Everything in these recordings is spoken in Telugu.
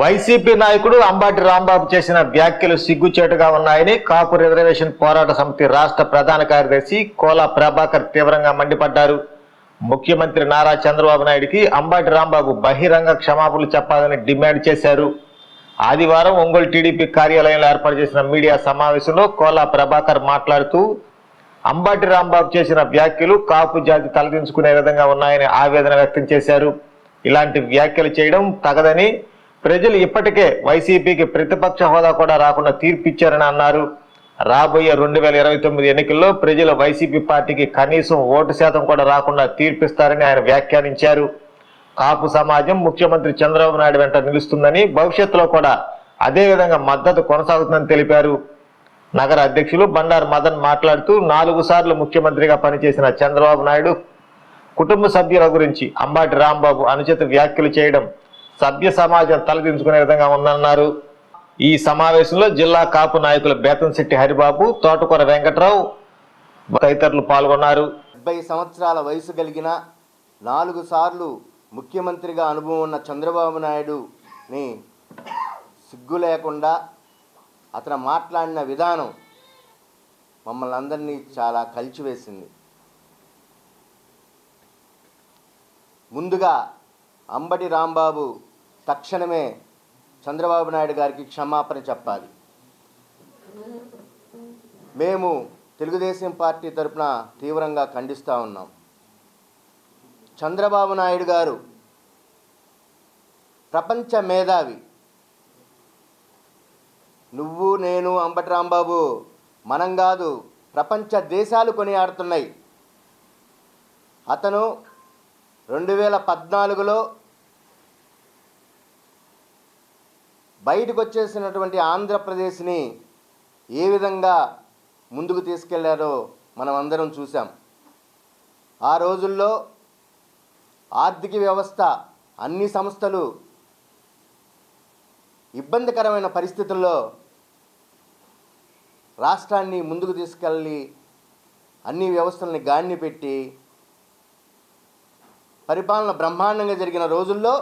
వైసీపీ నాయకుడు అంబాటి రాంబాబు చేసిన వ్యాఖ్యలు సిగ్గుచేటుగా ఉన్నాయని కాపు రిజర్వేషన్ పోరాట సమితి రాష్ట్ర ప్రధాన కార్యదర్శి కోలా ప్రభాకర్ తీవ్రంగా మండిపడ్డారు. ముఖ్యమంత్రి నారా చంద్రబాబు నాయుడికి అంబాటి రాంబాబు బహిరంగ క్షమాపణలు చెప్పాలని డిమాండ్ చేశారు. ఆదివారం ఒంగోలు టీడీపీ కార్యాలయంలో ఏర్పాటు చేసిన మీడియా సమావేశంలో కోలా ప్రభాకర్ మాట్లాడుతూ అంబాటి రాంబాబు చేసిన వ్యాఖ్యలు కాపు జాతి తలదించుకునే విధంగా ఉన్నాయని ఆవేదన వ్యక్తం చేశారు. ఇలాంటి వ్యాఖ్యలు చేయడం తగదని, ప్రజలు ఇప్పటికే వైసీపీకి ప్రతిపక్ష హోదా కూడా రాకుండా తీర్పిచ్చారని అన్నారు. రాబోయే 2029 ఎన్నికల్లో ప్రజలు వైసీపీ పార్టీకి కనీసం ఓటు శాతం కూడా రాకుండా తీర్పిస్తారని ఆయన వ్యాఖ్యానించారు. కాపు సమాజం ముఖ్యమంత్రి చంద్రబాబు నాయుడు వెంట నిలుస్తుందని, భవిష్యత్తులో కూడా అదే విధంగా మద్దతు కొనసాగుతుందని తెలిపారు. నగర అధ్యక్షులు బండారు మదన్ మాట్లాడుతూ 4 సార్లు ముఖ్యమంత్రిగా పనిచేసిన చంద్రబాబు నాయుడు కుటుంబ సభ్యుల గురించి అంబాటి రాంబాబు అనుచిత వ్యాఖ్యలు చేయడం సభ్య సమాజం తలదించుకునే విధంగా ఉందన్నారు. ఈ సమావేశంలో జిల్లా కాపు నాయకులు బేతంశెట్టి హరిబాబు, తోటకూర వెంకట్రావు తదితరులు పాల్గొన్నారు. 70 సంవత్సరాల వయసు కలిగిన 4 సార్లు ముఖ్యమంత్రిగా అనుభవం ఉన్న చంద్రబాబు నాయుడుని సిగ్గు లేకుండా అతను మాట్లాడిన విధానం మమ్మల్ని అందరినీ చాలా కలిచివేసింది. ముందుగా అంబటి రాంబాబు తక్షణమే చంద్రబాబు నాయుడు గారికి క్షమాపణ చెప్పాలి. మేము తెలుగుదేశం పార్టీ తరఫున తీవ్రంగా ఖండిస్తూ ఉన్నాం. చంద్రబాబు నాయుడు గారు ప్రపంచ మేధావి. నువ్వు నేను అంబటి రాంబాబు మనం కాదు, ప్రపంచ దేశాలు కొనియాడుతున్నాయి. అతను 2014లో బయటకు వచ్చేసినటువంటి ఆంధ్రప్రదేశ్ని ఏ విధంగా ముందుకు తీసుకెళ్లారో మనం అందరం చూసాం. ఆ రోజుల్లో ఆర్థిక వ్యవస్థ, అన్ని సంస్థలు ఇబ్బందికరమైన పరిస్థితుల్లో రాష్ట్రాన్ని ముందుకు తీసుకెళ్ళి అన్ని వ్యవస్థల్ని గాడిని పెట్టి పరిపాలన బ్రహ్మాండంగా జరిగిన రోజుల్లో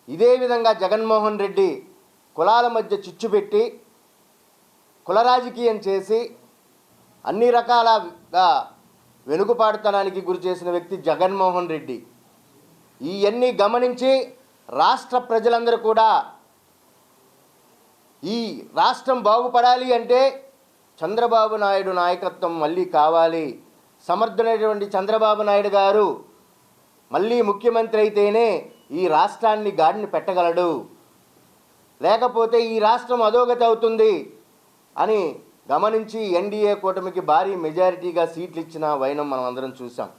ఇదే విధంగా జగన్మోహన్ రెడ్డి కులాల మధ్య చిచ్చు పెట్టి కుల రాజకీయం చేసి అన్ని రకాలుగా వెనుకపాటుతనానికి గురి చేసిన వ్యక్తి జగన్మోహన్ రెడ్డి. ఇవన్నీ గమనించి రాష్ట్ర ప్రజలందరూ కూడా ఈ రాష్ట్రం బాగుపడాలి అంటే చంద్రబాబు నాయుడు నాయకత్వం మళ్ళీ కావాలి, సమర్థుడైనటువంటి చంద్రబాబు నాయుడు గారు మళ్ళీ ముఖ్యమంత్రి అయితేనే ఈ రాష్ట్రాన్ని గాడిని పెట్టగలడు, లేకపోతే ఈ రాష్ట్రం అధోగతి అవుతుంది అని గమనించి ఎన్డీఏ కూటమికి భారీ మెజారిటీగా సీట్లు ఇచ్చిన వైనం మనం అందరం చూసాం.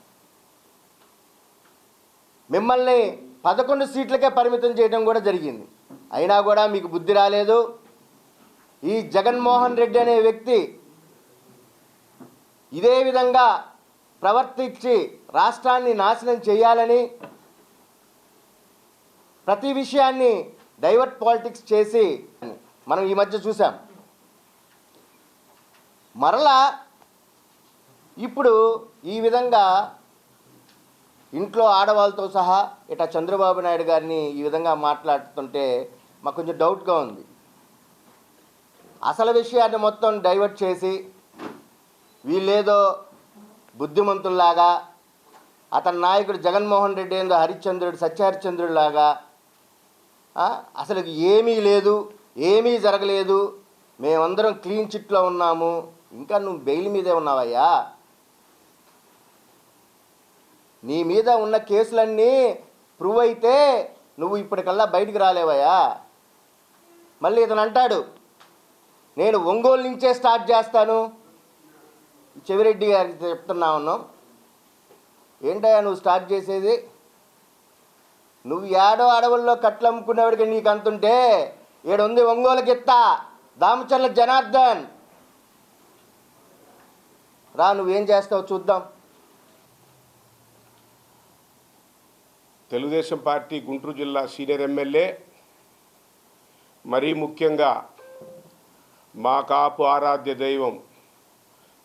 మిమ్మల్ని 11 సీట్లకే పరిమితం చేయడం కూడా జరిగింది. అయినా కూడా మీకు బుద్ధి రాలేదు. ఈ జగన్మోహన్ రెడ్డి అనే వ్యక్తి ఇదే విధంగా ప్రవర్తించి రాష్ట్రాన్ని నాశనం చేయాలని ప్రతి విషయాన్ని డైవర్ట్ పాలిటిక్స్ చేసి మనం ఈ మధ్య చూసాం. మరలా ఇప్పుడు ఈ విధంగా ఇంట్లో ఆడవాళ్ళతో సహా ఇట్లా చంద్రబాబు నాయుడు గారిని ఈ విధంగా మాట్లాడుతుంటే మాకు కొంచెం డౌట్గా ఉంది. అసలు విషయాన్ని మొత్తం డైవర్ట్ చేసి వీళ్ళేదో బుద్ధిమంతుల్లాగా, అతని నాయకుడు జగన్మోహన్ రెడ్డి ఏందో హరిశ్చంద్రుడు సత్యహరిశ్చంద్రుడిలాగా, అసలు ఏమీ లేదు, ఏమీ జరగలేదు, మేమందరం క్లీన్ చిట్లో ఉన్నాము, ఇంకా నువ్వు బెయిల్ మీదే ఉన్నావయ్యా, నీ మీద ఉన్న కేసులన్నీ ప్రూవ్ అయితే నువ్వు ఇప్పటికల్లా బయటికి రాలేవయ్యా. మళ్ళీ ఇతను అంటాడు నేను ఒంగోలు నుంచే స్టార్ట్ చేస్తాను. చెవిరెడ్డి గారికి చెప్తున్నా ఉన్నాం, ఏంటయ్యా నువ్వు స్టార్ట్ చేసేది? నువ్వు ఏడో అడవుల్లో కట్లు అమ్ముకునేవాడికి నీకు అంతుంటే ఏడుంది ఒంగోలుకి ఎత్తా దామచర్ల జనార్దన్ రా, నువ్వేం చేస్తావు చూద్దాం. తెలుగుదేశం పార్టీ గుంటూరు జిల్లా సీనియర్ ఎమ్మెల్యే, మరీ ముఖ్యంగా మా కాపు ఆరాధ్య దైవం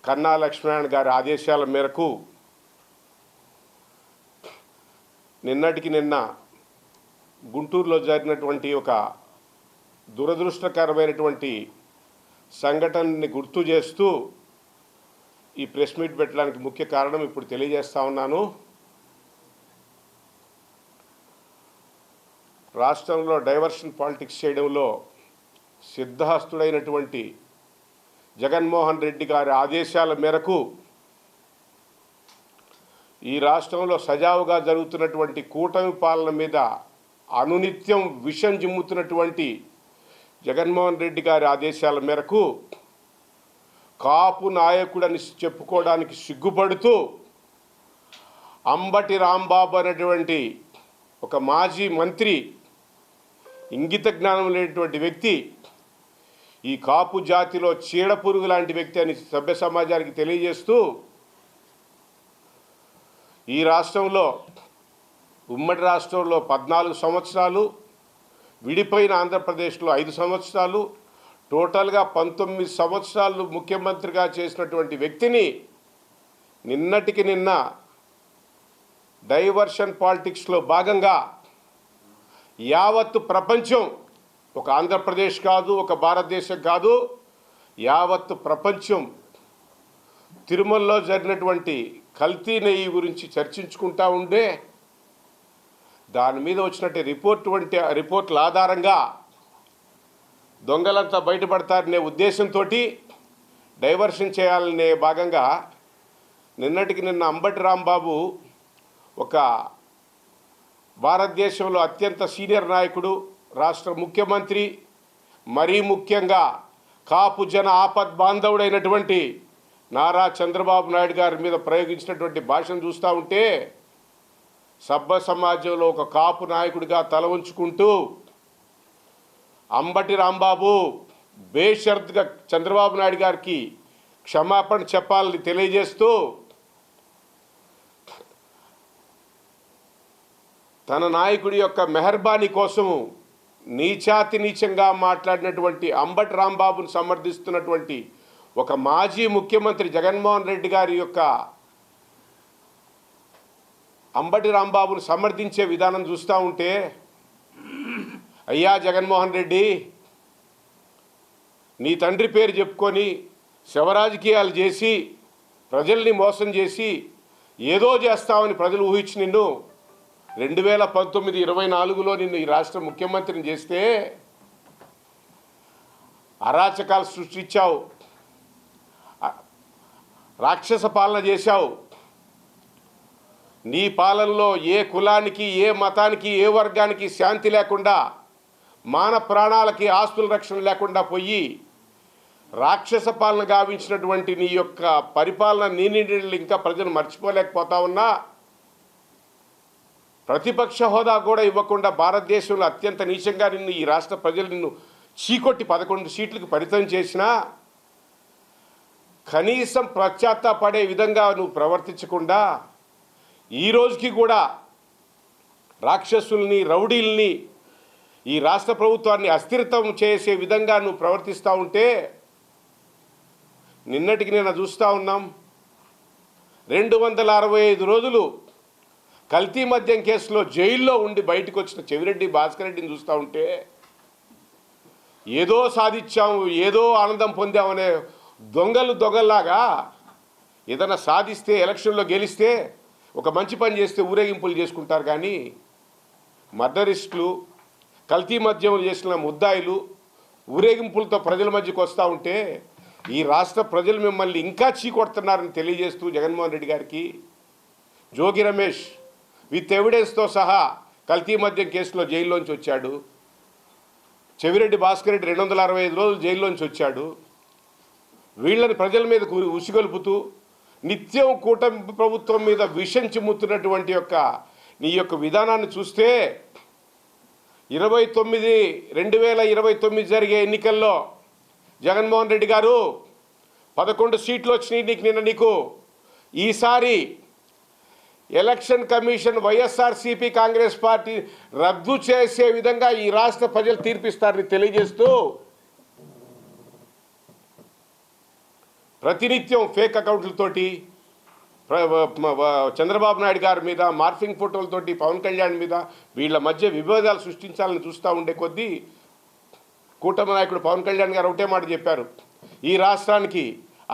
కన్నా లక్ష్మీనారాయణ గారి ఆదేశాల మేరకు నిన్నటికి నిన్న గుంటూరులో జరిగినటువంటి ఒక దురదృష్టకరమైనటువంటి సంఘటనని గుర్తు చేస్తూ ఈ ప్రెస్ మీట్ పెట్టడానికి ముఖ్య కారణం ఇప్పుడు తెలియజేస్తా ఉన్నాను. రాష్ట్రంలో డైవర్షన్ పాలిటిక్స్ చేయడంలో సిద్ధహస్తుడైనటువంటి జగన్మోహన్ రెడ్డి గారి ఆదేశాల మేరకు ఈ రాష్ట్రంలో సజావుగా జరుగుతున్నటువంటి కూటమి పాలన మీద అనునిత్యం విషం జిమ్ముతున్నటువంటి జగన్మోహన్ రెడ్డి గారి ఆదేశాల మేరకు కాపు నాయకుడని చెప్పుకోవడానికి సిగ్గుపడుతూ అంబటి రాంబాబు అనేటువంటి ఒక మాజీ మంత్రి, ఇంగిత జ్ఞానం లేనటువంటి వ్యక్తి, ఈ కాపు జాతిలో చీడపురుగు లాంటి వ్యక్తి అని సభ్య సమాజానికి తెలియజేస్తూ ఈ రాష్ట్రంలో, ఉమ్మడి రాష్ట్రంలో 14 సంవత్సరాలు, విడిపోయిన ఆంధ్రప్రదేశ్లో 5 సంవత్సరాలు, టోటల్గా 19 సంవత్సరాలు ముఖ్యమంత్రిగా చేసినటువంటి వ్యక్తిని నిన్నటికి నిన్న డైవర్షన్ పాలిటిక్స్లో భాగంగా యావత్తు ప్రపంచం, ఒక ఆంధ్రప్రదేశ్ కాదు, ఒక భారతదేశం కాదు, యావత్తు ప్రపంచం తిరుమలలో జరిగినటువంటి కల్తీ నెయ్యి గురించి చర్చించుకుంటా ఉండే దాని మీద వచ్చినట్టు రిపోర్టుల ఆధారంగా దొంగలంతా బయటపడతారనే ఉద్దేశంతో డైవర్షన్ చేయాలనే భాగంగా నిన్నటికి నిన్న అంబటి రాంబాబు ఒక భారతదేశంలో అత్యంత సీనియర్ నాయకుడు, రాష్ట్ర ముఖ్యమంత్రి, మరీ ముఖ్యంగా కాపు జన ఆపద్ బాంధవుడైనటువంటి నారా చంద్రబాబు నాయుడు గారి మీద ప్రయోగించినటువంటి భాషను చూస్తూ ఉంటే సభ్య సమాజంలో ఒక కాపు నాయకుడిగా తల ఉంచుకుంటూ అంబటి రాంబాబు బేషరతుగా చంద్రబాబు నాయుడు గారికి క్షమాపణ చెప్పాలని తెలియజేస్తూ తన నాయకుడి యొక్క మెహర్బానీ కోసము నీచాతి నీచంగా మాట్లాడినటువంటి అంబటి రాంబాబును సమర్థిస్తున్నటువంటి ఒక మాజీ ముఖ్యమంత్రి జగన్మోహన్ రెడ్డి గారి యొక్క అంబటి రాంబాబును సమర్థించే విధానం చూస్తూ ఉంటే, అయ్యా జగన్మోహన్ రెడ్డి, నీ తండ్రి పేరు చెప్పుకొని శవరాజకీయాలు చేసి ప్రజల్ని మోసం చేసి ఏదో చేస్తామని ప్రజలు ఊహించి నిన్ను 2019-24లో నిన్ను ఈ రాష్ట్ర ముఖ్యమంత్రిని చేస్తే అరాచకాలు సృష్టించావు, రాక్షస పాలన చేశావు. నీ పాలనలో ఏ కులానికి, ఏ మతానికి, ఏ వర్గానికి శాంతి లేకుండా, మాన ప్రాణాలకి ఆస్తుల రక్షణ లేకుండా పోయి రాక్షస పాలన గావించినటువంటి నీ యొక్క పరిపాలన నీళ్ళు ఇంకా ప్రజలు మర్చిపోలేకపోతా ఉన్నా, ప్రతిపక్ష హోదా కూడా ఇవ్వకుండా భారతదేశంలో అత్యంత నీచంగా నిన్ను ఈ రాష్ట్ర ప్రజలు నిన్ను చీకొట్టి 11 సీట్లకు పరిమితం చేసినా కనీసం పశ్చాత్తాపడే విధంగా నువ్వు ప్రవర్తించకుండా ఈ రోజుకి కూడా రాక్షసుల్ని, రౌడీల్ని, ఈ రాష్ట్ర ప్రభుత్వాన్ని అస్థిరతం చేసే విధంగా నువ్వు ప్రవర్తిస్తూ ఉంటే నిన్నటికి నేను చూస్తూ ఉన్నాం. 265 రోజులు కల్తీ మద్యం కేసులో జైల్లో ఉండి బయటకు వచ్చిన చెవిరెడ్డి భాస్కర్ రెడ్డిని చూస్తూ ఉంటే ఏదో సాధించాము, ఏదో ఆనందం పొందామనే దొంగల్లాగా ఏదైనా సాధిస్తే, ఎలక్షన్లో గెలిస్తే, ఒక మంచి పని చేస్తే ఊరేగింపులు చేసుకుంటారు. కానీ మర్డరిస్టులు, కల్తీ మద్యం చేసిన ముద్దాయిలు ఊరేగింపులతో ప్రజల మధ్యకు వస్తూ ఉంటే ఈ రాష్ట్ర ప్రజలు మిమ్మల్ని ఇంకా చీకొడుతున్నారని తెలియజేస్తూ జగన్మోహన్ రెడ్డి గారికి జోగి రమేష్ విత్ ఎవిడెన్స్తో సహా కల్తీ మద్యం కేసులో జైల్లోంచి వచ్చాడు. చెవిరెడ్డి భాస్కర్ రెడ్డి 265 రోజులు జైల్లోంచి వచ్చాడు. వీళ్ళని ప్రజల మీద ఉసిగొలుపుతూ నిత్యం కూటమి ప్రభుత్వం మీద విషం చిమ్ముతున్నటువంటి నీ యొక్క విధానాన్ని చూస్తే 2029 జరిగే ఎన్నికల్లో జగన్మోహన్ రెడ్డి గారు 11 సీట్లు వచ్చినాయి నీకు. ఈసారి election commission YSRCP Congress party రద్దు చేసే విధంగా ఈ రాష్ట్ర ప్రజలు తీర్పిస్తారని తెలియజేస్తూ ప్రతినిత్యం ఫేక్ అకౌంట్లతోటి చంద్రబాబు నాయుడు గారి మీద మార్ఫింగ్ ఫోటోలతోటి పవన్ కళ్యాణ్ మీద వీళ్ళ మధ్య విభేదాలు సృష్టించాలని చూస్తూ ఉండే కొద్దీ కూటమి నాయకుడు పవన్ కళ్యాణ్ గారు ఒకటే మాట చెప్పారు, ఈ రాష్ట్రానికి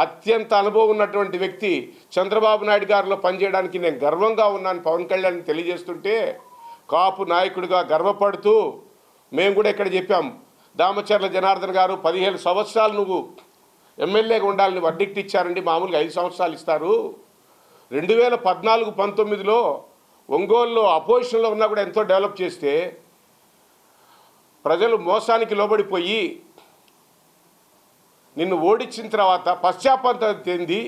అత్యంత అనుభవం ఉన్నటువంటి వ్యక్తి చంద్రబాబు నాయుడు గారిలో పనిచేయడానికి నేను గర్వంగా ఉన్నాను పవన్ కళ్యాణ్ తెలియజేస్తుంటే, కాపు నాయకుడిగా గర్వపడుతూ మేము కూడా ఇక్కడ చెప్పాం, దామచర్ల జనార్దన్ గారు 17 సంవత్సరాలు నువ్వు ఎమ్మెల్యేగా ఉండాలని వర్డిక్ట్ ఇచ్చారండి, మామూలుగా 5 సంవత్సరాలు ఇస్తారు. 2014-19లో ఒంగోలులో అపోజిషన్లో ఉన్నా కూడా ఎంతో డెవలప్ చేస్తే ప్రజలు మోసానికి లోబడిపోయి నిన్ను ఓడించిన తర్వాత పశ్చాత్తాపం చెంది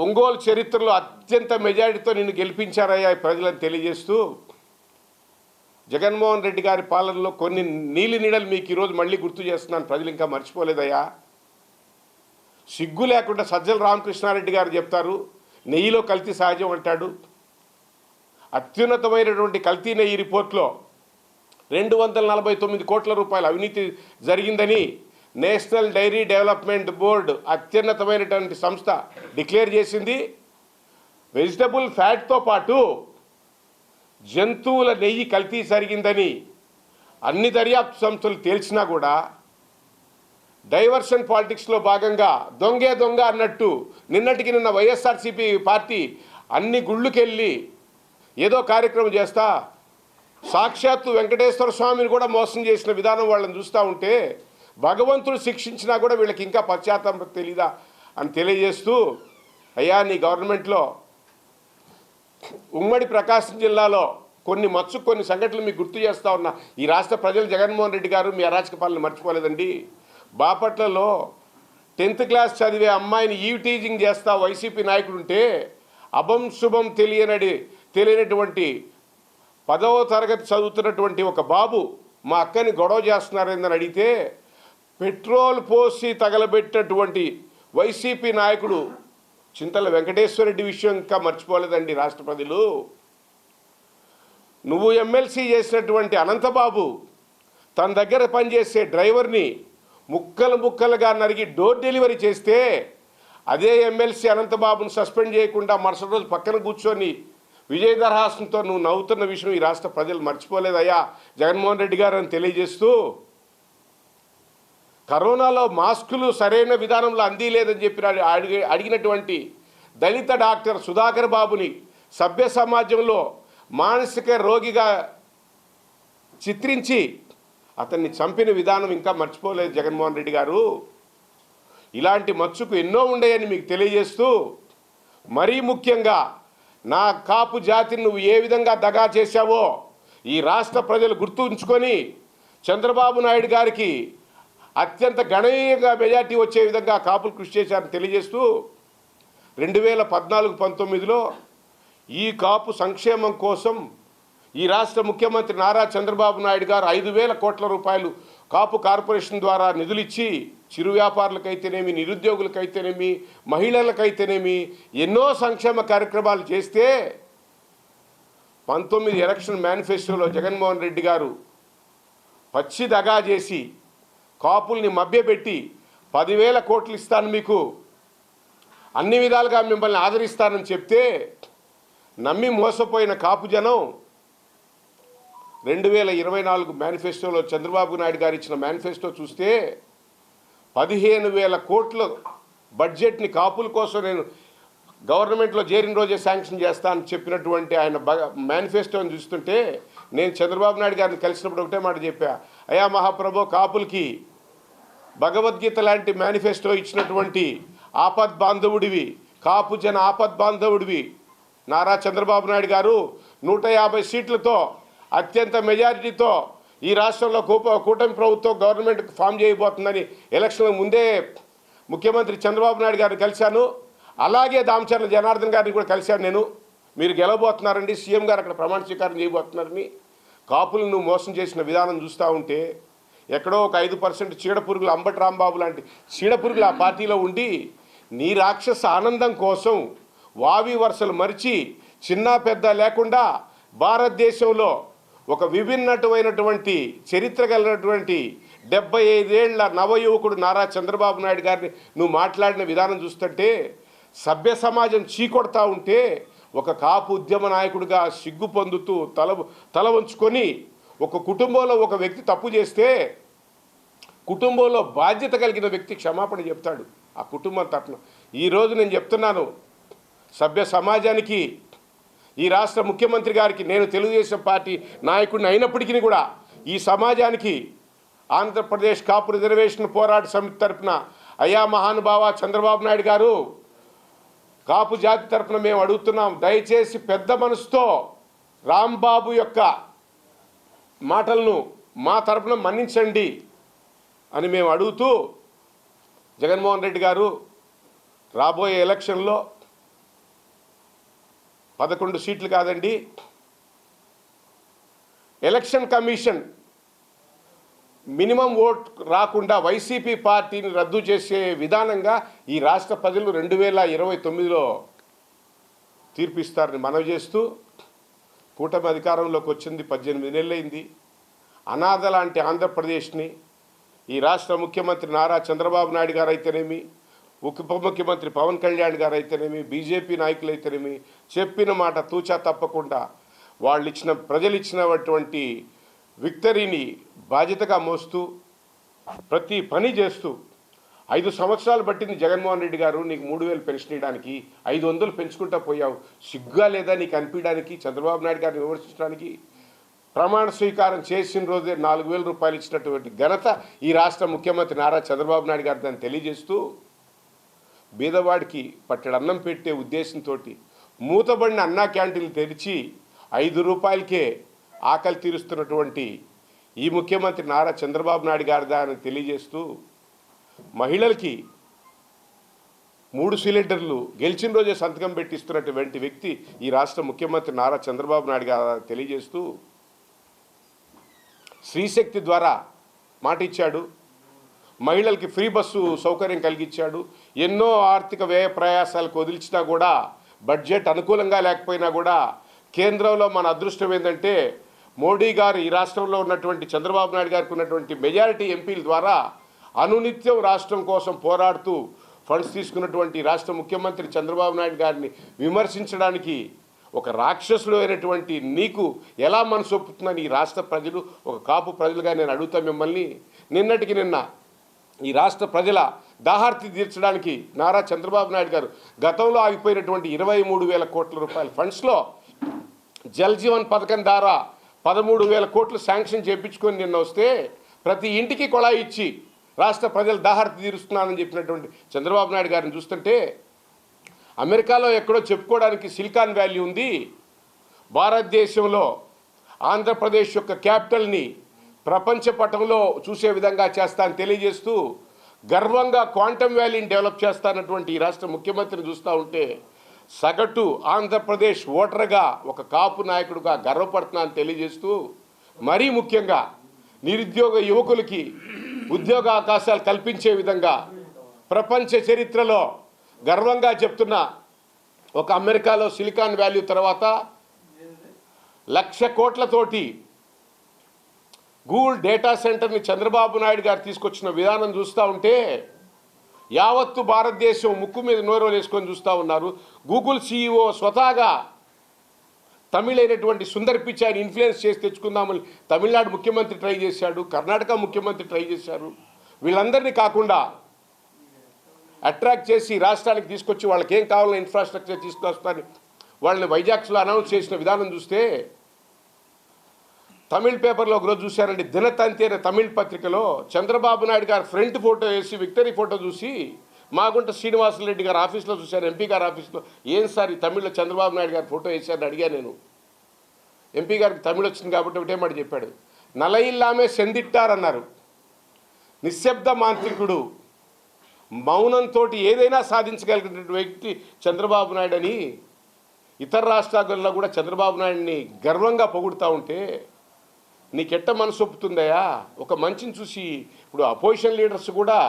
ఒంగోలు చరిత్రలో అత్యంత మెజారిటీతో నిన్ను గెలిపించారయ్యా ప్రజలను తెలియజేస్తూ, జగన్మోహన్ రెడ్డి గారి పాలనలో కొన్ని నీలి నీడలు మీకు ఈరోజు మళ్ళీ గుర్తు చేస్తున్నాను, ప్రజలు ఇంకా మర్చిపోలేదయ్యా. సిగ్గు లేకుండా సజ్జల రామకృష్ణారెడ్డి గారు చెప్తారు, నెయ్యిలో కల్తీ సహజం అంటాడు. అత్యున్నతమైనటువంటి కల్తీ నెయ్యి రిపోర్ట్లో 249 కోట్ల రూపాయల అవినీతి జరిగిందని నేషనల్ డైరీ డెవలప్మెంట్ బోర్డు అత్యున్నతమైనటువంటి సంస్థ డిక్లేర్ చేసింది. వెజిటబుల్ ఫ్యాట్తో పాటు జంతువుల నెయ్యి కల్తీ జరిగిందని అన్ని దర్యాప్తు సంస్థలు తేల్చినా కూడా డైవర్షన్ పాలిటిక్స్లో భాగంగా దొంగే దొంగ అన్నట్టు నిన్నటికి నిన్న వైఎస్ఆర్సీపీ పార్టీ అన్ని గుళ్ళుకెళ్ళి ఏదో కార్యక్రమం చేస్తా సాక్షాత్తు వెంకటేశ్వర స్వామిని కూడా మోసం చేసిన విధానం వాళ్ళని చూస్తూ ఉంటే భగవంతుడు శిక్షించినా కూడా వీళ్ళకి ఇంకా పశ్చాత్తాపం తెలీదా అని తెలియజేస్తూ, అయ్యా నీ గవర్నమెంట్లో ఉమ్మడి ప్రకాశం జిల్లాలో కొన్ని సంఘటనలు మీకు గుర్తు చేస్తూ ఉన్నా. ఈ రాష్ట్ర ప్రజలు జగన్మోహన్ రెడ్డి గారు మీ అరాచక పాలన మర్చిపోలేదండి. బాపట్లలో 10th క్లాస్ చదివే అమ్మాయిని ఈవ్ టీజింగ్ చేస్తా వైసీపీ నాయకుడు ఉంటే అభం శుభం తెలియనటువంటి 10వ తరగతి చదువుతున్నటువంటి ఒక బాబు మా అక్కని గొడవ చేస్తున్నారేందని అడిగితే పెట్రోల్ పోసి తగలబెట్టినటువంటి వైసీపీ నాయకుడు చింతల వెంకటేశ్వరరెడ్డి విషయం ఇంకా మర్చిపోలేదండి రాష్ట్ర ప్రజలు. నువ్వు ఎమ్మెల్సీ చేసినటువంటి అనంతబాబు తన దగ్గర పనిచేసే డ్రైవర్ని ముక్కలుగా నరిగి డోర్ డెలివరీ చేస్తే అదే ఎమ్మెల్సీ అనంతబాబును సస్పెండ్ చేయకుండా మరుసటి రోజు పక్కన కూర్చొని విజయదరహాసంతో నువ్వు నవ్వుతున్న విషయం ఈ రాష్ట్ర ప్రజలు మర్చిపోలేదయ్యా జగన్మోహన్ రెడ్డి గారు అని తెలియజేస్తూ, కరోనాలో మాస్కులు సరైన విధానంలో అందిలేదని చెప్పి అడిగినటువంటి దళిత డాక్టర్ సుధాకర్ బాబుని సభ్య సమాజంలో మానసిక రోగిగా చిత్రించి అతన్ని చంపిన విధానం ఇంకా మర్చిపోలేదు జగన్మోహన్ రెడ్డి గారు. ఇలాంటి మచ్చుకు ఎన్నో ఉండేయని మీకు తెలియజేస్తూ, మరీ ముఖ్యంగా నా కాపు జాతిని నువ్వు ఏ విధంగా దగా చేశావో ఈ రాష్ట్ర ప్రజలు గుర్తుంచుకొని చంద్రబాబు నాయుడు గారికి అత్యంత గణనీయంగా మెజార్టీ వచ్చే విధంగా కాపులు కృషి చేశారని తెలియజేస్తూ, 2014-19లో ఈ కాపు సంక్షేమం కోసం ఈ రాష్ట్ర ముఖ్యమంత్రి నారా చంద్రబాబు నాయుడు గారు 5,000 కోట్ల రూపాయలు కాపు కార్పొరేషన్ ద్వారా నిధులిచ్చి చిరు వ్యాపారులకైతేనేమి, నిరుద్యోగులకైతేనేమి, మహిళలకైతేనేమి ఎన్నో సంక్షేమ కార్యక్రమాలు చేస్తే 19 ఎలక్షన్ మేనిఫెస్టోలో జగన్మోహన్ రెడ్డి గారు పచ్చి దగా చేసి కాపుల్ని మభ్యపెట్టి 10,000 కోట్లు ఇస్తాను మీకు, అన్ని విధాలుగా మిమ్మల్ని ఆదరిస్తానని చెప్తే నమ్మి మోసపోయిన కాపు జనం 2024 మేనిఫెస్టోలో చంద్రబాబు నాయుడు గారు ఇచ్చిన మేనిఫెస్టో చూస్తే 15,000 కోట్ల బడ్జెట్ని కాపుల కోసం నేను గవర్నమెంట్లో చేరిన రోజే శాంక్షన్ చేస్తానని చెప్పినటువంటి ఆయన మేనిఫెస్టోని చూస్తుంటే నేను చంద్రబాబు నాయుడు గారిని కలిసినప్పుడు ఒకటే మాట చెప్పా, అయా మహాప్రభు కాపులకి భగవద్గీత లాంటి మేనిఫెస్టో ఇచ్చినటువంటి ఆపద్ బాంధవుడివి, కాపు జన ఆపద్ బాంధవుడివి నారా చంద్రబాబు నాయుడు గారు 150 సీట్లతో అత్యంత మెజారిటీతో ఈ రాష్ట్రంలో కూటమి ప్రభుత్వం గవర్నమెంట్ ఫామ్ చేయబోతుందని ఎలక్షన్ల ముందే ముఖ్యమంత్రి చంద్రబాబు నాయుడు గారిని కలిశాను. అలాగే దామచర్ల జనార్దన్ గారిని కూడా కలిశాను నేను. మీరు గెలవబోతున్నారండి, సీఎం గారు అక్కడ ప్రమాణ స్వీకారం చేయబోతున్నారని. కాపులను నువ్వు మోసం చేసిన విధానం చూస్తూ ఉంటే ఎక్కడో ఒక 5% చీడపురుగులు అంబటి రాంబాబు లాంటి చీడపురుగులు ఆ పార్టీలో ఉండి నీ రాక్షస ఆనందం కోసం వావి వరుసలు మరిచి చిన్న పెద్ద లేకుండా భారతదేశంలో ఒక విభిన్నమైనటువంటి చరిత్ర కలిగినటువంటి 75 ఏళ్ల నవయువకుడు నారా చంద్రబాబు నాయుడు గారిని నువ్వు మాట్లాడిన విధానం చూస్తుంటే సభ్య సమాజం చీకొడతా ఉంటే ఒక కాపు ఉద్యమ నాయకుడిగా సిగ్గు పొందుతూ తల వంచుకొని ఒక కుటుంబంలో ఒక వ్యక్తి తప్పు చేస్తే కుటుంబంలో బాధ్యత కలిగిన వ్యక్తి క్షమాపణ చెప్తాడు ఆ కుటుంబం తరఫున. ఈరోజు నేను చెప్తున్నాను సభ్య సమాజానికి, ఈ రాష్ట్ర ముఖ్యమంత్రి గారికి, నేను తెలుగుదేశం పార్టీ నాయకుడిని అయినప్పటికీ కూడా ఈ సమాజానికి ఆంధ్రప్రదేశ్ కాపు రిజర్వేషన్ పోరాట సమితి తరఫున అయ్యా మహానుభావ చంద్రబాబు నాయుడు గారు, కాపు జాతి తరఫున మేము అడుగుతున్నాం, దయచేసి పెద్ద మనసుతో రాంబాబు యొక్క మాటలను మా తరఫున మన్నించండి అని మేము అడుగుతూ, జగన్మోహన్ రెడ్డి గారు రాబోయే ఎలక్షన్లో 11 సీట్లు కాదండి, ఎలక్షన్ కమిషన్ మినిమం ఓట్ రాకుండా వైసీపీ పార్టీని రద్దు చేసే విధానంగా ఈ రాష్ట్ర ప్రజలు 2029లో తీర్పిస్తారని మనవి చేస్తూ, కూటమి అధికారంలోకి వచ్చింది 18 నెలలైంది. అనాథ లాంటి ఆంధ్రప్రదేశ్ని ఈ రాష్ట్ర ముఖ్యమంత్రి నారా చంద్రబాబు నాయుడు గారు అయితేనేమి, ఉప ముఖ్యమంత్రి పవన్ కళ్యాణ్ గారు అయితేనేమి, బీజేపీ నాయకులు అయితేనేమి చెప్పిన మాట తూచా తప్పకుండా ప్రజలు ఇచ్చినటువంటి విక్టరీని బాధ్యతగా మోస్తూ ప్రతి పని చేస్తూ 5 సంవత్సరాలు పట్టింది జగన్మోహన్ రెడ్డి గారు నీకు 3000 పెన్షన్ ఇవ్వడానికి, 500 పెంచుకుంటా పోయావు, సిగ్గా లేదా నీకు అనిపించడానికి, చంద్రబాబు నాయుడు గారిని విమర్శించడానికి? ప్రమాణ స్వీకారం చేసిన రోజే 4000 రూపాయలు ఇచ్చినటువంటి ఘనత ఈ రాష్ట్ర ముఖ్యమంత్రి నారా చంద్రబాబు నాయుడు గారు దాన్ని తెలియజేస్తూ, బీదవాడికి పట్టెడు అన్నం పెట్టే ఉద్దేశంతో మూతబడిన అన్నా క్యాంటీన్లు తెరిచి 5 రూపాయలకే ఆకలి తీరుస్తున్నటువంటి ఈ ముఖ్యమంత్రి నారా చంద్రబాబు నాయుడు గారు దాన్ని తెలియజేస్తూ, మహిళలకి 3 సిలిండర్లు గెలిచిన రోజే సంతకం పెట్టిస్తున్నటువంటి వ్యక్తి ఈ రాష్ట్ర ముఖ్యమంత్రి నారా చంద్రబాబు నాయుడు గారు తెలియజేస్తూ, శ్రీశక్తి ద్వారా మాట ఇచ్చాడు, మహిళలకి ఫ్రీ బస్సు సౌకర్యం కలిగించాడు. ఎన్నో ఆర్థిక వ్యయ ప్రయాసాలకు వదిలించినా కూడా, బడ్జెట్ అనుకూలంగా లేకపోయినా కూడా, కేంద్రంలో మన అదృష్టం ఏంటంటే మోడీ గారు ఈ రాష్ట్రంలో ఉన్నటువంటి చంద్రబాబు నాయుడు గారికి ఉన్నటువంటి మెజారిటీ ఎంపీల ద్వారా అనునిత్యం రాష్ట్రం కోసం పోరాడుతూ ఫండ్స్ తీసుకున్నటువంటి రాష్ట్ర ముఖ్యమంత్రి చంద్రబాబు నాయుడు గారిని విమర్శించడానికి ఒక రాక్షసులు అయినటువంటి నీకు ఎలా మనసు ఒప్పుతుందని ఈ రాష్ట్ర ప్రజలు, ఒక కాపు ప్రజలుగా నేను అడుగుతా మిమ్మల్ని. నిన్నటికి నిన్న ఈ రాష్ట్ర ప్రజల దాహార్తి తీర్చడానికి నారా చంద్రబాబు నాయుడు గారు గతంలో ఆగిపోయినటువంటి 23,000 కోట్ల రూపాయల ఫండ్స్లో జల్ జీవన్ పథకం ద్వారా 13,000 కోట్లు శాంక్షన్ చేయించుకొని నిన్న వస్తే ప్రతి ఇంటికి కొళాయి ఇచ్చి రాష్ట్ర ప్రజలు దాహార్తి తీరుస్తున్నానని చెప్పినటువంటి చంద్రబాబు నాయుడు గారిని చూస్తుంటే, అమెరికాలో ఎక్కడో చెప్పుకోవడానికి సిలికాన్ వ్యాలీ ఉంది, భారతదేశంలో ఆంధ్రప్రదేశ్ యొక్క క్యాపిటల్ని ప్రపంచ పటంలో చూసే విధంగా చేస్తా అని తెలియజేస్తూ, గర్వంగా క్వాంటమ్ వ్యాలీని డెవలప్ చేస్తానటువంటి ఈ రాష్ట్ర ముఖ్యమంత్రిని చూస్తూ ఉంటే, సగటు ఆంధ్రప్రదేశ్ ఓటర్గా ఒక కాపు నాయకుడిగా గర్వపడుతున్నా అని తెలియజేస్తూ, మరీ ముఖ్యంగా నిరుద్యోగ యువకులకి ఉద్యోగ అవకాశాలు కల్పించే విధంగా ప్రపంచ చరిత్రలో గర్వంగా చెప్తున్న ఒక అమెరికాలో సిలికాన్ వ్యాలీ తర్వాత 1,00,000 కోట్లతోటి గూగుల్ డేటా సెంటర్ని చంద్రబాబు నాయుడు గారు తీసుకొచ్చిన విధానం చూస్తూ ఉంటే, యావత్తు భారతదేశం ముక్కు మీద నోరు వేసుకొని చూస్తూ ఉన్నారు. గూగుల్ CEO స్వతహాగా తమిళైనటువంటి సుందర్ పిచాయిని ఇన్ఫ్లుయెన్స్ చేసి తెచ్చుకుందామని తమిళనాడు ముఖ్యమంత్రి ట్రై చేశాడు, కర్ణాటక ముఖ్యమంత్రి ట్రై చేశారు. వీళ్ళందరినీ కాకుండా అట్రాక్ట్ చేసి రాష్ట్రానికి తీసుకొచ్చి వాళ్ళకి ఏం కావాలో ఇన్ఫ్రాస్ట్రక్చర్ తీసుకొస్తారని వాళ్ళని వైజాగ్లో అనౌన్స్ చేసిన విధానం చూస్తే, తమిళ్ పేపర్లో ఒకరోజు చూశారండి, దినతంతి అనే తమిళ్ పత్రికలో చంద్రబాబు నాయుడు గారు ఫ్రంట్ ఫోటో వేసి విక్టరీ ఫోటో చూసి మాగుంట శ్రీనివాసరెడ్డి గారు ఆఫీస్లో చూశాను, ఎంపీ గారి ఆఫీస్లో, ఏం సార్ ఈ తమిళ్లో చంద్రబాబు నాయుడు గారు ఫోటో వేశారని అడిగాను నేను. ఎంపీ గారికి తమిళ్ వచ్చింది కాబట్టి ఒకటే మాట చెప్పాడు, నలయిల్లామే సెందిట్టారన్నారు. నిశ్శబ్ద మాంత్రికుడు, మౌనంతో ఏదైనా సాధించగలిగినటువంటి వ్యక్తి చంద్రబాబు నాయుడు అని ఇతర రాష్ట్రాల్లో కూడా చంద్రబాబు నాయుడిని గర్వంగా పొగుడుతూ ఉంటే నీకెట్ట మనసు ఒప్పుతుందయా? ఒక మంచిని చూసి ఇప్పుడు అపోజిషన్ లీడర్స్ కూడా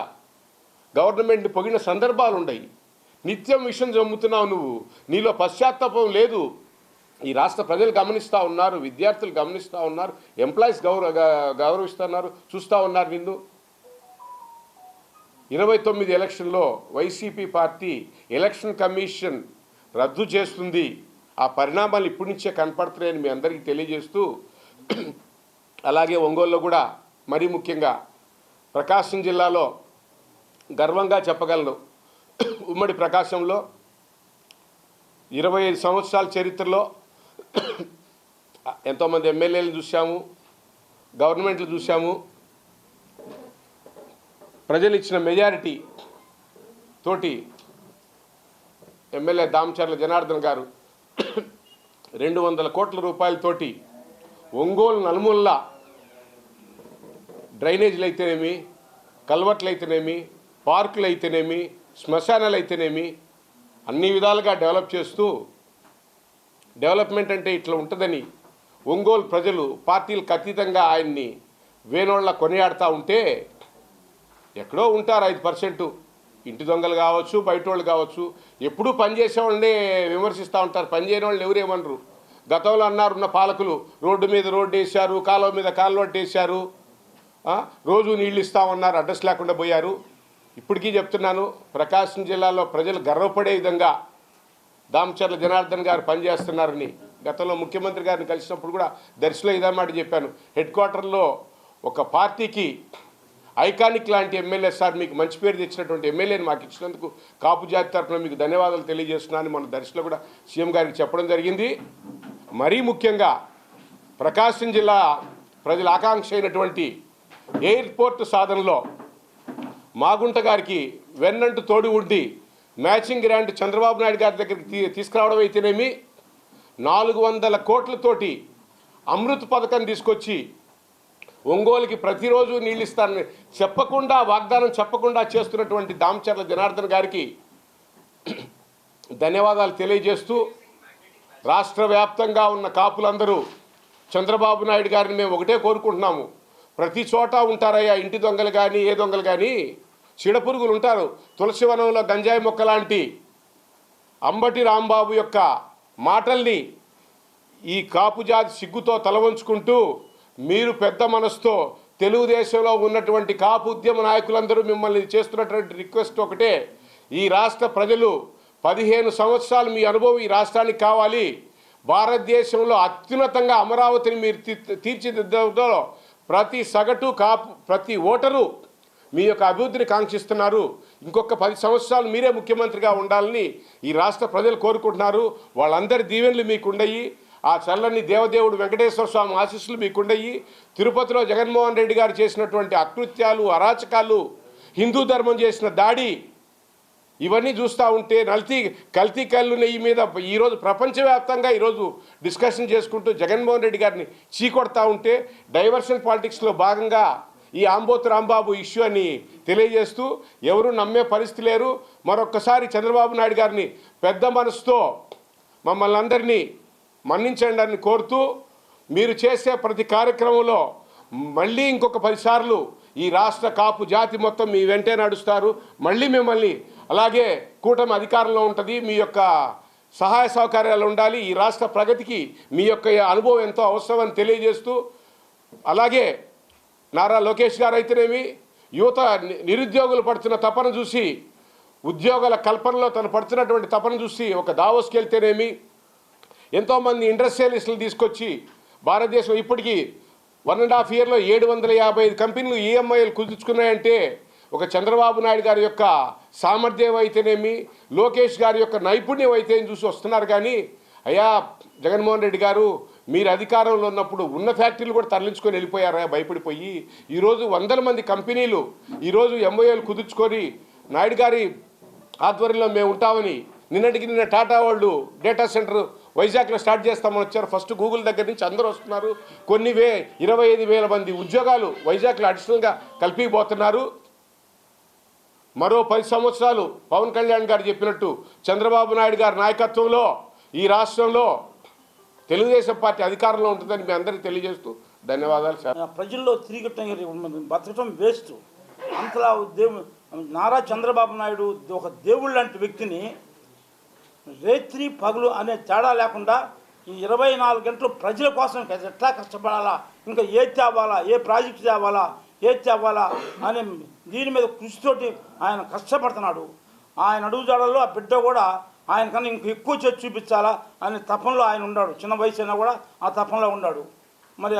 గవర్నమెంట్ని పొగిన సందర్భాలు ఉన్నాయి. నిత్యం విషయం జమ్ముతున్నావు నువ్వు, నీలో పశ్చాత్తాపం లేదు. ఈ రాష్ట్ర ప్రజలు గమనిస్తూ ఉన్నారు, విద్యార్థులు గమనిస్తూ ఉన్నారు, ఎంప్లాయీస్ గౌరవిస్తున్నారు, చూస్తూ ఉన్నారు నిన్ను. 29 ఎలక్షన్లో వైసీపీ పార్టీ ఎలక్షన్ కమిషన్ రద్దు చేస్తుంది. ఆ పరిణామాలు ఇప్పటి నుంచే కనపడుతున్నాయని మీ అందరికీ తెలియజేస్తూ, అలాగే ఒంగోలులో కూడా మరీ ముఖ్యంగా ప్రకాశం జిల్లాలో గర్వంగా చెప్పగలను. ఉమ్మడి ప్రకాశంలో 25 సంవత్సరాల చరిత్రలో ఎంతోమంది ఎమ్మెల్యేలు చూసాము, గవర్నమెంట్లు చూసాము. ప్రజలు ఇచ్చిన మెజారిటీ తోటి ఎమ్మెల్యే దామచర్ల జనార్దన్ గారు 200 కోట్ల రూపాయలతోటి ఒంగోలు నలుమూలలా డ్రైనేజీలు అయితేనేమి, కల్వర్ట్లు అయితేనేమి, పార్కులు అయితేనేమి, శ్మశానాలు అయితేనేమి అన్ని విధాలుగా డెవలప్ చేస్తూ, డెవలప్మెంట్ అంటే ఇట్లా ఉంటుందని ఒంగోలు ప్రజలు పార్టీలకు అతీతంగా ఆయన్ని వేనోళ్ళ కొనియాడుతూ ఉంటే, ఎక్కడో ఉంటారు 5% ఇంటి దొంగలు కావచ్చు, బయట వాళ్ళు కావచ్చు, ఎప్పుడూ పనిచేసే వాళ్ళనే విమర్శిస్తూ ఉంటారు. పనిచేయని వాళ్ళని ఎవరేమనరు. గతంలో అన్నారు ఉన్న పాలకులు రోడ్డు మీద రోడ్డు వేశారు, కాలువ మీద కాలువ వేశారు, రోజు నీళ్ళు ఇస్తామన్నారు, అడ్రస్ లేకుండా పోయారు. ఇప్పటికీ చెప్తున్నాను, ప్రకాశం జిల్లాలో ప్రజలు గర్వపడే విధంగా దామచర్ల జనార్దన్ గారు పనిచేస్తున్నారని. గతంలో ముఖ్యమంత్రి గారిని కలిసినప్పుడు కూడా దర్శిలో ఇదే మాట చెప్పాను. హెడ్ క్వార్టర్లో ఒక పార్టీకి ఐకానిక్ లాంటి ఎమ్మెల్యే సార్, మీకు మంచి పేరు తెచ్చినటువంటి ఎమ్మెల్యేని మాకు ఇచ్చినందుకు కాపు జాతి తరఫున మీకు ధన్యవాదాలు తెలియజేస్తున్నాను మన దర్శిలో కూడా సీఎం గారికి చెప్పడం జరిగింది. మరీ ముఖ్యంగా ప్రకాశం జిల్లా ప్రజల ఆకాంక్ష అయినటువంటి ఎయిర్పోర్ట్ సాధనలో మాగుంట గారికి వెన్నంటూ తోడు ఉండి మ్యాచింగ్ గ్రాంట్ చంద్రబాబు నాయుడు గారి దగ్గరికి తీసుకురావడం అయితేనేమి, 400 కోట్లతోటి అమృత్ పథకం తీసుకొచ్చి ఒంగోలుకి ప్రతిరోజు నీళ్ళు ఇస్తారని చెప్పకుండా, వాగ్దానం చెప్పకుండా చేస్తున్నటువంటి దామచర్ల జనార్దన్ గారికి ధన్యవాదాలు తెలియజేస్తూ, రాష్ట్ర వ్యాప్తంగా ఉన్న కాపులందరూ చంద్రబాబు నాయుడు గారిని మేము ఒకటే కోరుకుంటున్నాము. ప్రతి చోట ఉంటారయ్యా ఇంటి దొంగలు కానీ, ఏ దొంగలు కానీ, చీడపురుగులు ఉంటారు. తులసివనంలో గంజాయి మొక్క లాంటి అంబటి రాంబాబు యొక్క మాటల్ని ఈ కాపు జాతి సిగ్గుతో తలవంచుకుంటూ, మీరు పెద్ద మనసుతో తెలుగుదేశంలో ఉన్నటువంటి కాపు ఉద్యమ నాయకులందరూ మిమ్మల్ని చేస్తున్నటువంటి రిక్వెస్ట్ ఒకటే, ఈ రాష్ట్ర ప్రజలు 15 సంవత్సరాలు మీ అనుభవం ఈ రాష్ట్రానికి కావాలి. భారతదేశంలో అత్యున్నతంగా అమరావతిని మీరు తీర్చిదిద్దడంలో ప్రతి సగటు కాపు, ప్రతి ఓటరు మీ యొక్క అభివృద్ధిని కాంక్షిస్తున్నారు. ఇంకొక 10 సంవత్సరాలు మీరే ముఖ్యమంత్రిగా ఉండాలని ఈ రాష్ట్ర ప్రజలు కోరుకుంటున్నారు. వాళ్ళందరి దీవెనలు మీకుండయి. ఆ చల్లని దేవదేవుడు వెంకటేశ్వర స్వామి ఆశీస్సులు మీకుండయి. తిరుపతిలో జగన్మోహన్ రెడ్డి గారు చేసినటువంటి అకృత్యాలు, అరాచకాలు, హిందూ ధర్మం చేసిన దాడి, ఇవన్నీ చూస్తూ ఉంటే కల్తీ కళ్ళు నెయ్యి మీద ఈరోజు ప్రపంచవ్యాప్తంగా ఈరోజు డిస్కషన్ చేసుకుంటూ జగన్మోహన్ రెడ్డి గారిని చీకొడతా ఉంటే, డైవర్షన్ పాలిటిక్స్లో భాగంగా ఈ ఆంబోతు రాంబాబు ఇష్యూ అని తెలియజేస్తూ, ఎవరు నమ్మే పరిస్థితి లేరు. మరొక్కసారి చంద్రబాబు నాయుడు గారిని పెద్ద మనసుతో మమ్మల్ని అందరినీ మన్నించండి అని కోరుతూ, మీరు చేసే ప్రతి కార్యక్రమంలో మళ్ళీ ఇంకొక 10 సార్లు ఈ రాష్ట్ర కాపు జాతి మొత్తం మీ వెంటే నడుస్తారు. మళ్ళీ మిమ్మల్ని అలాగే కూటమి అధికారంలో ఉంటుంది. మీ యొక్క సహాయ సహకార్యాలు ఉండాలి. ఈ రాష్ట్ర ప్రగతికి మీ యొక్క అనుభవం ఎంతో అవసరమని తెలియజేస్తూ, అలాగే నారా లోకేష్ గారు అయితేనేమి, యువత నిరుద్యోగులు పడుతున్న తపన చూసి, ఉద్యోగాల కల్పనలో తను పడుతున్నటువంటి తపన చూసి ఒక దావోస్కి వెళ్తేనేమి, ఎంతోమంది ఇండస్ట్రియలిస్టులు తీసుకొచ్చి భారతదేశం ఇప్పటికీ 1.5 ఇయర్లో 755 కంపెనీలు ఈఎంఐలు కుదుర్చుకున్నాయంటే ఒక చంద్రబాబు నాయుడు గారి యొక్క సామర్థ్యం అయితేనేమి, లోకేష్ గారి యొక్క నైపుణ్యం అయితే చూసి వస్తున్నారు. కానీ అయ్యా జగన్మోహన్ రెడ్డి గారు, మీరు అధికారంలో ఉన్నప్పుడు ఉన్న ఫ్యాక్టరీలు కూడా తరలించుకొని వెళ్ళిపోయారా భయపడిపోయి. ఈరోజు 100 మంది కంపెనీలు ఈరోజు ఎంఓఏలు కుదుర్చుకొని నాయుడు గారి ఆధ్వర్యంలో మేము ఉంటామని నిన్న టాటా వాళ్ళు డేటా సెంటర్ వైజాగ్లో స్టార్ట్ చేస్తామని వచ్చారు. ఫస్ట్ గూగుల్ దగ్గర నుంచి అందరూ వస్తున్నారు. 25,000 మంది ఉద్యోగాలు వైజాగ్లో అడిషనల్గా కలిపిపోతున్నారు. మరో 10 సంవత్సరాలు పవన్ కళ్యాణ్ గారు చెప్పినట్టు చంద్రబాబు నాయుడు గారి నాయకత్వంలో ఈ రాష్ట్రంలో తెలుగుదేశం పార్టీ అధికారంలో ఉంటుందని మీ అందరికీ తెలియజేస్తూ ధన్యవాదాలు సార్. ప్రజల్లో బతకటం వేస్ట్. అంతలా నారా చంద్రబాబు నాయుడు ఒక దేవుడు లాంటి వ్యక్తిని రేత్రి పగులు అనే తేడా లేకుండా ఈ 24 గంటలు ప్రజల కోసం ఎట్లా కష్టపడాలా, ఇంకా ఏది తేవాలా, ఏ ప్రాజెక్టు తేవాలా, ఏది తేవాలా అనే దీని మీద కృషితోటి ఆయన కష్టపడుతున్నాడు. ఆయన అడుగుజాడల్లో ఆ బిడ్డ కూడా ఆయన కన్నా ఇంక ఎక్కువ చేసి చూపించాలా అనే తపనలో ఆయన ఉన్నాడు. చిన్న వయసు అయినా కూడా ఆ తపనలో ఉన్నాడు. మరి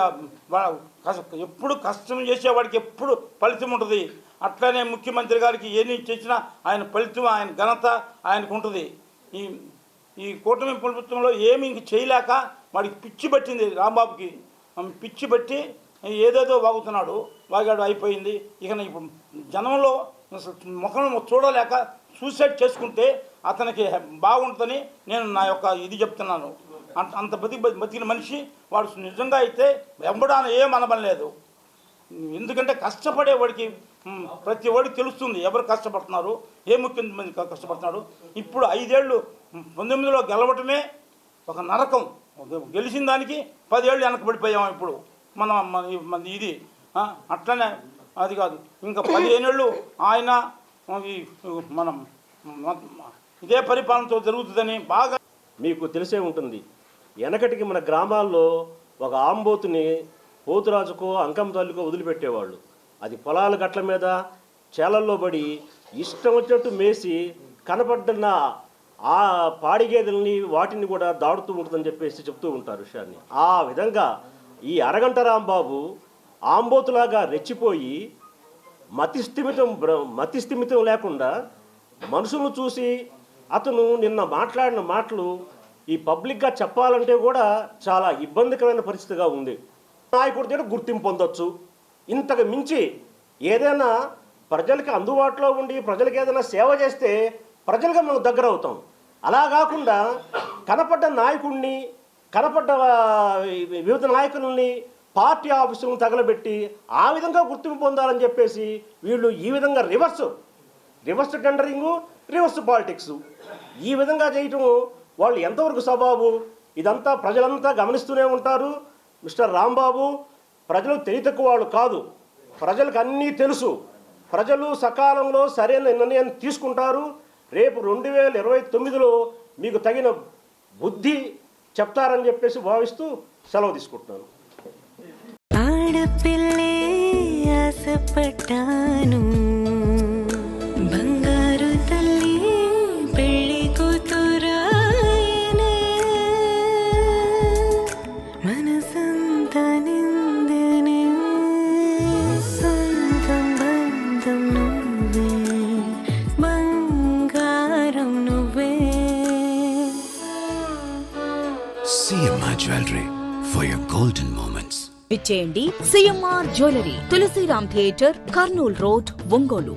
ఎప్పుడు కష్టం చేసేవాడికి ఎప్పుడు ఫలితం ఉంటుంది. అట్లనే ముఖ్యమంత్రి గారికి ఏమి చేసినా ఆయన ఫలితం, ఆయన ఘనత ఆయనకు ఉంటుంది. ఈ కూటమి ప్రభుత్వంలో ఏమి ఇంక చేయలేక వాడికి పిచ్చి పట్టింది. రాంబాబుకి పిచ్చి పట్టి ఏదేదో వాగుతున్నాడు, వాగాడు, అయిపోయింది. ఇక ఇప్పుడు జనంలో ముఖం చూడలేక సూసైడ్ చేసుకుంటే అతనికి బాగుంటుందని నేను నా యొక్క ఇది చెప్తున్నాను. అంత బతికిన మనిషి వాడు నిజంగా అయితే వెంబడాన ఏం అనబడలేదు. ఎందుకంటే కష్టపడేవాడికి ప్రతి వాడికి తెలుస్తుంది ఎవరు కష్టపడుతున్నారు, ఏ ముఖ్యమంత్రి కష్టపడుతున్నాడు. ఇప్పుడు 5 ఏళ్ళు 19లో గెలవటమే ఒక నరకం. గెలిచిన దానికి 10 ఏళ్ళు వెనకబడిపోయాం ఇప్పుడు మన ఇది. అట్లనే అది కాదు, ఇంకా 15 ఏళ్ళు ఆయన మనం ఇదే పరిపాలనతో జరుగుతుందని బాగా మీకు తెలిసే ఉంటుంది. వెనకటికి మన గ్రామాల్లో ఒక ఆంబోతుని పోతురాజుకో అంకం తల్లికో వదిలిపెట్టేవాళ్ళు. అది పొలాల గట్ల మీద చేలల్లో పడి ఇష్టం వచ్చినట్టు మేసి కనపడ్డన్న ఆ పాడి గేదెల్ని వాటిని కూడా దాడుతూ ఉంటుందని చెప్పేసి చెప్తూ ఉంటారు విషయాన్ని. ఆ విధంగా ఈ అరగంట రాంబాబు ఆంబోతులాగా రెచ్చిపోయి మతిస్థిమితం లేకుండా మనుషులను చూసి అతను నిన్న మాట్లాడిన మాటలు ఈ పబ్లిక్గా చెప్పాలంటే కూడా చాలా ఇబ్బందికరమైన పరిస్థితిగా ఉంది. నాయకుడి దగ్గర గుర్తింపు పొందొచ్చు, ఇంతకు మించి ఏదైనా ప్రజలకి అందుబాటులో ఉండి ప్రజలకు ఏదైనా సేవ చేస్తే ప్రజలుగా మనం దగ్గర అవుతాం. అలా కాకుండా కనపడ్డ నాయకుడిని, కనపడ్డ వివిధ నాయకులని పార్టీ ఆఫీసులను తగలబెట్టి ఆ విధంగా గుర్తింపు పొందాలని చెప్పేసి వీళ్ళు ఈ విధంగా రివర్స్ టెండరింగు, రివర్స్ పాలిటిక్స్ ఈ విధంగా చేయటం వాళ్ళు ఎంతవరకు సబాబు? ఇదంతా ప్రజలంతా గమనిస్తూనే ఉంటారు. మిస్టర్ రాంబాబు ప్రజలు తెలివి తక్కువ వాళ్ళు కాదు, ప్రజలకు అన్నీ తెలుసు. ప్రజలు సకాలంలో సరైన నిర్ణయం తీసుకుంటారు. రేపు 2029లో మీకు తగిన బుద్ధి చెప్తారని చెప్పేసి భావిస్తూ సెలవు తీసుకుంటున్నాను. ఆడపిల్లే ఆశపడ్డాను, బంగారు తల్లి పెళ్లి కూతురాయనే, మనసంతా నిందనే, సొంతం బంధం నువ్వే, బంగారం నువ్వే. CMR Jewelry for your golden moments. విచ్చేయండి CMR jewellery, Tulasiram theatre, Kurnool road, Ongole.